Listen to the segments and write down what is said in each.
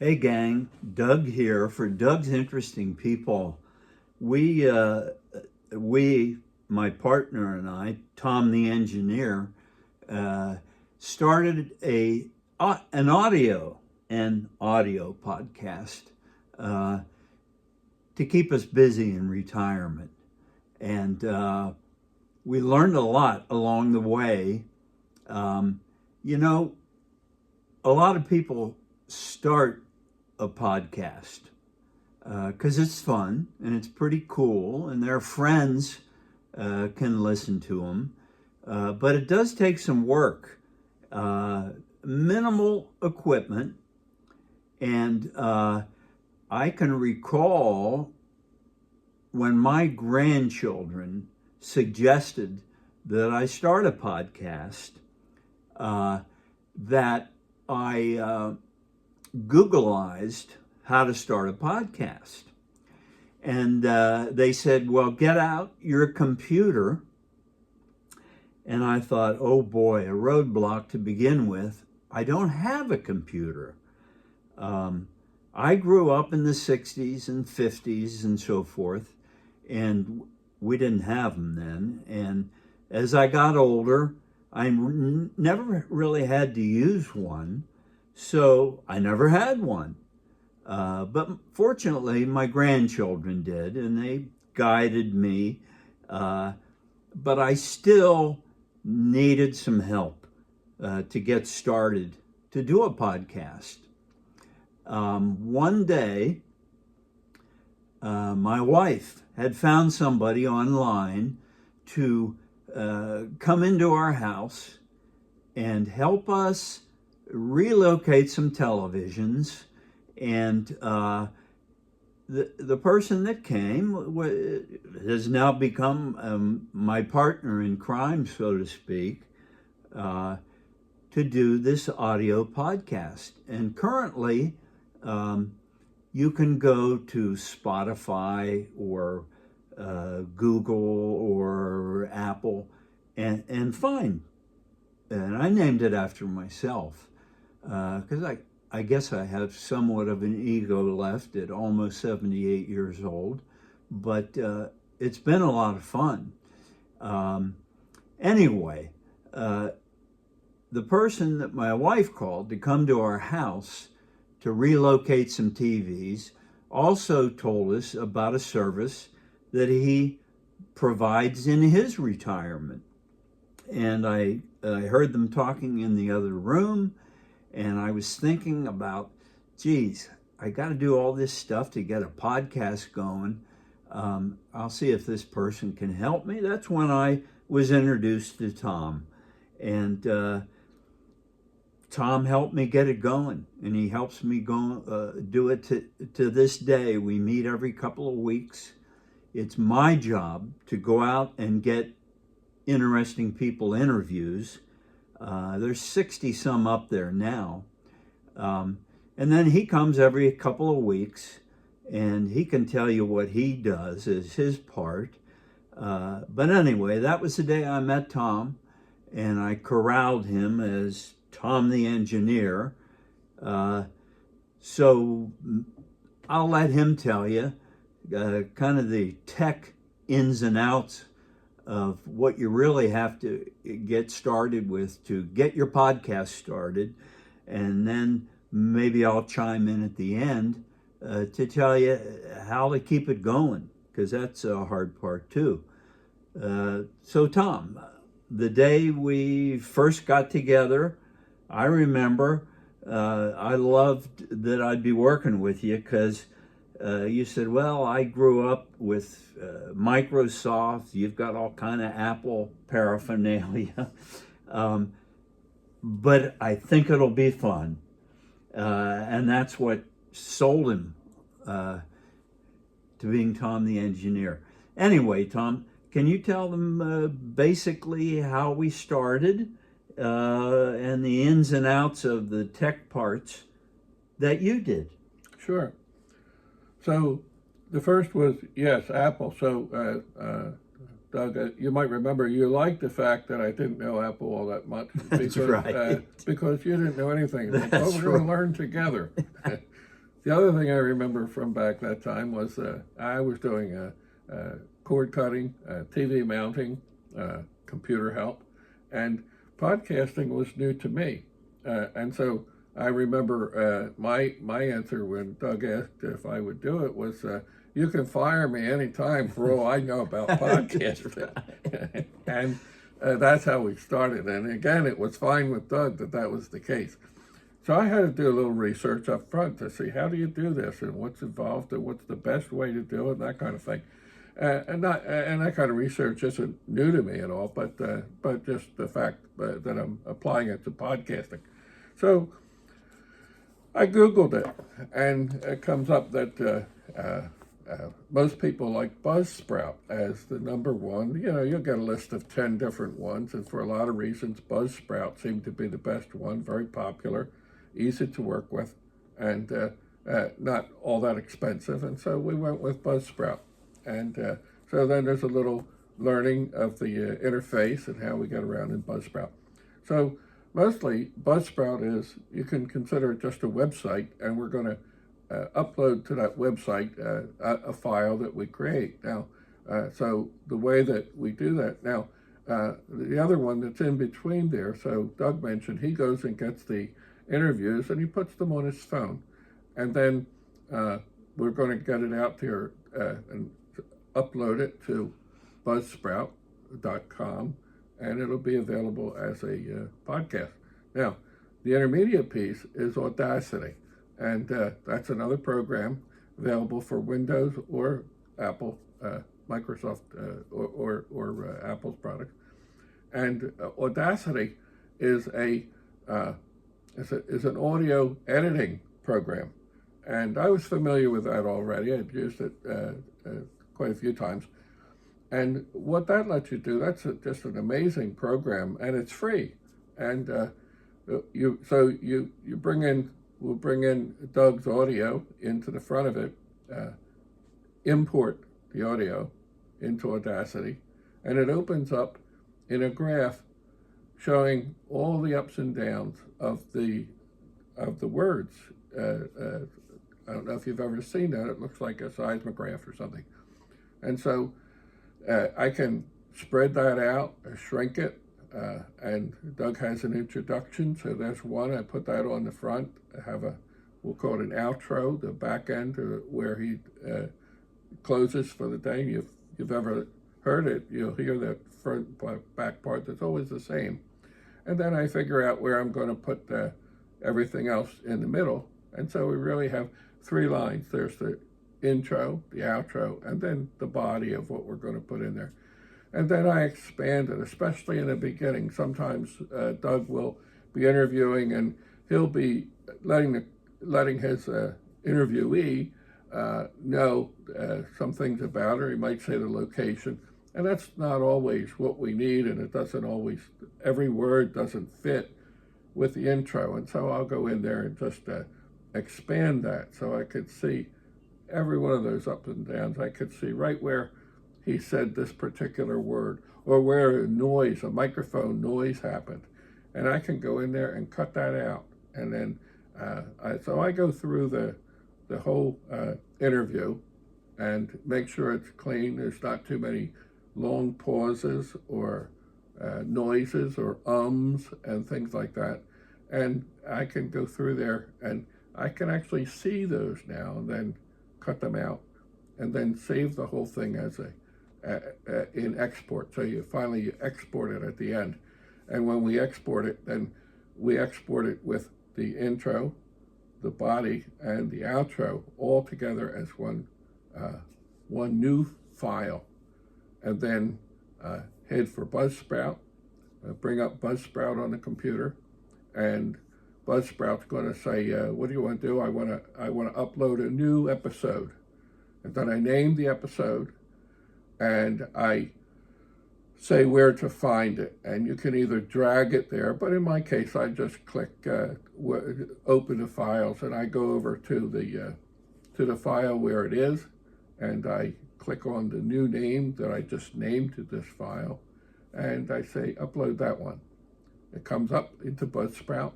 Hey gang, Doug here for Doug's Interesting People. We, uh, we, my partner and I, Tom the engineer, uh, started an audio podcast uh, to keep us busy in retirement, and we learned a lot along the way. Um, you know, a lot of people start a podcast because it's fun and it's pretty cool, and their friends can listen to them. But it does take some work, minimal equipment, and I can recall when my grandchildren suggested that I start a podcast, that I Googleized how to start a podcast. And they said, well, get out your computer. And I thought, oh boy, a roadblock to begin with. I don't have a computer. I grew up in the 60s and 50s and so forth, and we didn't have them then. And as I got older, I never really had to use one, so I never had one. But fortunately, my grandchildren did, and they guided me. But I still needed some help to get started to do a podcast. One day, my wife had found somebody online to come into our house and help us relocate some televisions. And the person that came has now become my partner in crime, so to speak, to do this audio podcast. And currently, you can go to Spotify or Google or Apple and find. And I named it after myself because I guess I have somewhat of an ego left at almost 78 years old, but it's been a lot of fun. Anyway, the person that my wife called to come to our house to relocate some TVs also told us about a service that he provides in his retirement. And I heard them talking in the other room, and I was thinking about, geez, I got to do all this stuff to get a podcast going. I'll see if this person can help me. That's when I was introduced to Tom. And Tom helped me get it going, and he helps me go do it to this day. We meet every couple of weeks. It's my job to go out and get interesting people interviews. There's 60 some up there now. And then he comes every couple of weeks, and he can tell you what he does as his part. But anyway, that was the day I met Tom, and I corralled him as Tom the engineer. So I'll let him tell you kind of the tech ins and outs of what you really have to get started with to get your podcast started. And then maybe I'll chime in at the end to tell you how to keep it going, because that's a hard part too. So Tom, the day we first got together, I remember I loved that I'd be working with you because you said, well, I grew up with Microsoft. You've got all kind of Apple paraphernalia. But I think it'll be fun. And that's what sold him to being Tom the engineer. Anyway, Tom, can you tell them basically how we started and the ins and outs of the tech parts that you did? Sure. So the first was, yes, Apple. So, Doug, you might remember you liked the fact that I didn't know Apple all that much. That's right. Because you didn't know anything. That's Well, we're going right. to learn together. The other thing I remember from back that time was I was doing cord cutting, TV mounting, computer help, and podcasting was new to me. And so I remember my answer when Doug asked if I would do it was, "You can fire me anytime for all I know about podcasting." And that's how we started. And again, it was fine with Doug that was the case. So I had to do a little research up front to see how do you do this and what's involved and what's the best way to do it and that kind of thing. And that kind of research isn't new to me at all, but just the fact that I'm applying it to podcasting. So I Googled it, and it comes up that most people like Buzzsprout as the number one. You know, you'll get a list of 10 different ones, and for a lot of reasons, Buzzsprout seemed to be the best one, very popular, easy to work with, and not all that expensive. And so we went with Buzzsprout. And so then there's a little learning of the interface and how we get around in Buzzsprout. So mostly Buzzsprout is, you can consider it just a website, and we're going to upload to that website a file that we create. Now, so the way that we do that, now, the other one that's in between there, so Doug mentioned he goes and gets the interviews and he puts them on his phone. And then we're going to get it out there and upload it to buzzsprout.com, and it'll be available as a podcast. Now, the intermediate piece is Audacity, and that's another program available for Windows or Apple, Microsoft, or Apple's products. And Audacity is an audio editing program, and I was familiar with that already. I'd used it quite a few times. And what that lets you do, that's just an amazing program, and it's free. And we'll bring in Doug's audio into the front of it, import the audio into Audacity, and it opens up in a graph showing all the ups and downs of the words. I don't know if you've ever seen that. It looks like a seismograph or something. And so I can spread that out, shrink it, and Doug has an introduction. So there's one. I put that on the front. I have we'll call it an outro, the back end where he closes for the day. If you've ever heard it, you'll hear that front back part that's always the same. And then I figure out where I'm going to put everything else in the middle. And so we really have 3 lines. There's the intro, the outro, and then the body of what we're going to put in there. And then I expand it, especially in the beginning. Sometimes Doug will be interviewing, and he'll be letting his interviewee know some things about her. He might say the location, and that's not always what we need, and it doesn't always, every word doesn't fit with the intro. And so I'll go in there and just expand that so I could see every one of those ups and downs. I could see right where he said this particular word, or where a microphone noise happened. And I can go in there and cut that out. And then, so I go through the whole interview and make sure it's clean. There's not too many long pauses or noises or ums and things like that. And I can go through there and I can actually see those now and then cut them out and then save the whole thing as in export. So you export it at the end. And when we export it, then we export it with the intro, the body, and the outro all together as one new file. And then head for Buzzsprout, bring up Buzzsprout on the computer, and Buzzsprout's going to say, what do you want to do? I want to upload a new episode. And then I name the episode, and I say where to find it. And you can either drag it there, but in my case, I just click open the files, and I go over to the file where it is, and I click on the new name that I just named to this file, and I say upload that one. It comes up into Buzzsprout,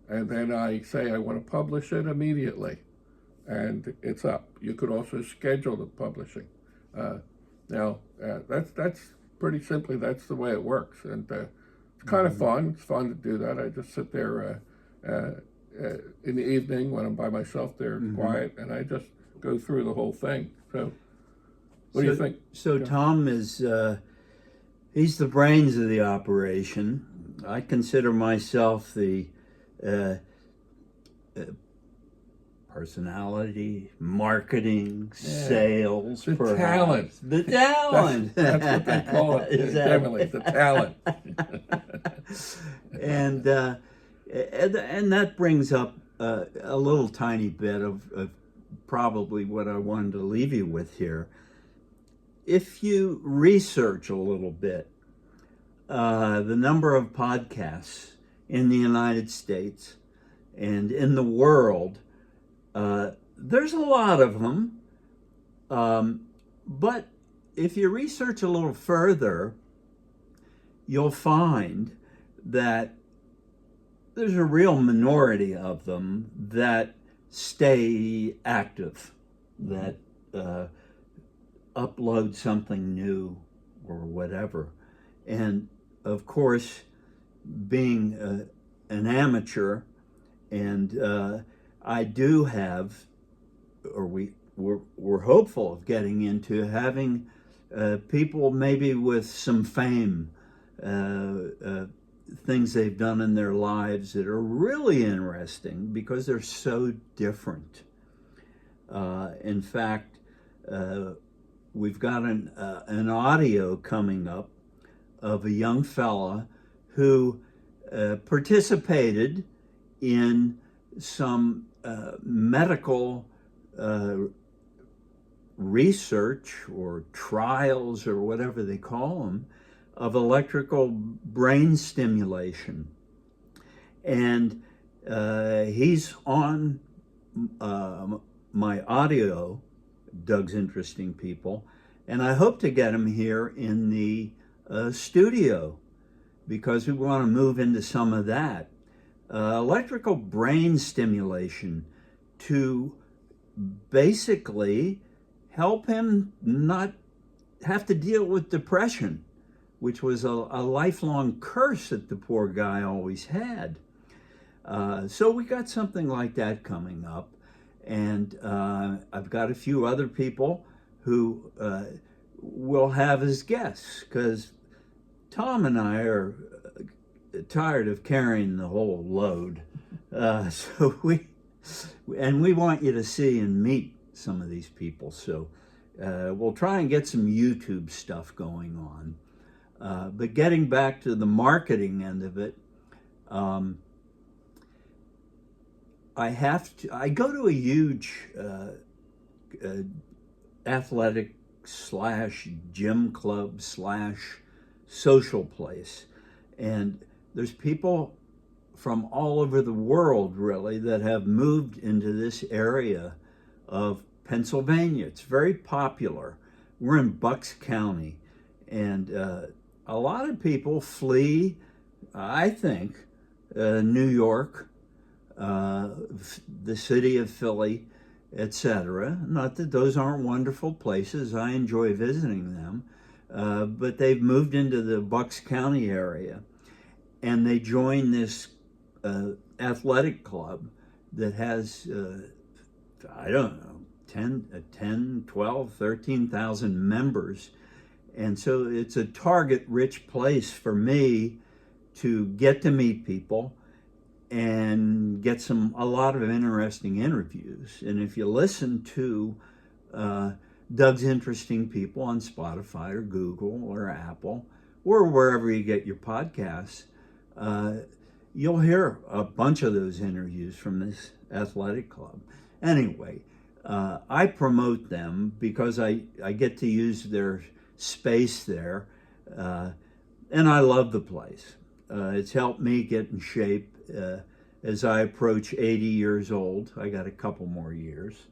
and then I say I want to publish it immediately. and it's up. You could also schedule the publishing. That's pretty simply, that's the way it works, and it's kind of fun. It's fun to do that. I just sit there in the evening when I'm by myself there, quiet, and I just go through the whole thing. So, what do you think? So Tom is he's the brains of the operation. I consider myself the personality, marketing, sales, the perhaps. talent. The talent. That's what they call it. Exactly. Definitely, the talent. and that brings up a little tiny bit of probably what I wanted to leave you with here. If you research a little bit, the number of podcasts in the United States and in the world, there's a lot of them. But if you research a little further, you'll find that there's a real minority of them that stay active, that upload something new or whatever. And of course, being an amateur, and I do have, or we're hopeful of getting into having people maybe with some fame, things they've done in their lives that are really interesting because they're so different. In fact, we've got an audio coming up of a young fella who participated in some medical research or trials or whatever they call them of electrical brain stimulation. And he's on my audio, Doug's Interesting People, and I hope to get him here in the studio because we want to move into some of that. Electrical brain stimulation to basically help him not have to deal with depression, which was a lifelong curse that the poor guy always had. So we got something like that coming up. And I've got a few other people who we'll have as guests, because Tom and I are tired of carrying the whole load. So we want you to see and meet some of these people. So we'll try and get some YouTube stuff going on. But getting back to the marketing end of it, I go to a huge athletic / gym club / social place. And there's people from all over the world, really, that have moved into this area of Pennsylvania. It's very popular. We're in Bucks County. And a lot of people flee, I think, New York, the city of Philly, etc. Not that those aren't wonderful places. I enjoy visiting them. But they've moved into the Bucks County area, and they join this athletic club that has, I don't know, 10, 12, 13,000 members. And so it's a target-rich place for me to get to meet people and get a lot of interesting interviews. And if you listen to Doug's Interesting People on Spotify or Google or Apple or wherever you get your podcasts, you'll hear a bunch of those interviews from this athletic club. Anyway, I promote them because I get to use their space there, and I love the place. It's helped me get in shape as I approach 80 years old. I got a couple more years,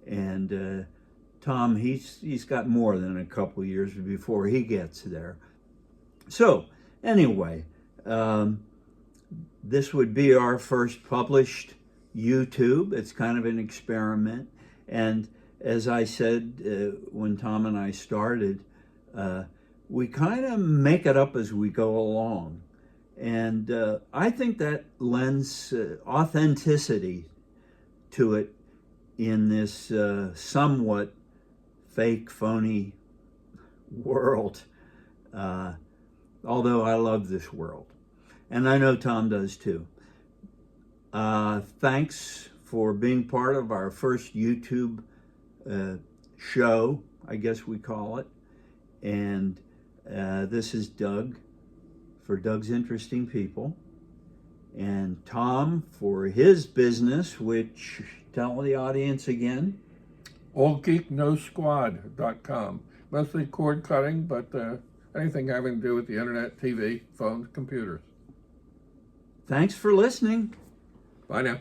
and Tom, he's got more than a couple years before he gets there. So anyway, this would be our first published YouTube. It's kind of an experiment. And as I said when Tom and I started, we kind of make it up as we go along. And I think that lends authenticity to it in this somewhat fake, phony world. Although I love this world. And I know Tom does too. Thanks for being part of our first YouTube show, I guess we call it. And this is Doug for Doug's Interesting People. And Tom for his business, which, tell the audience again. allgeeknosquad.com. Mostly cord cutting, but anything having to do with the internet, TV, phones, computers. Thanks for listening. Bye now.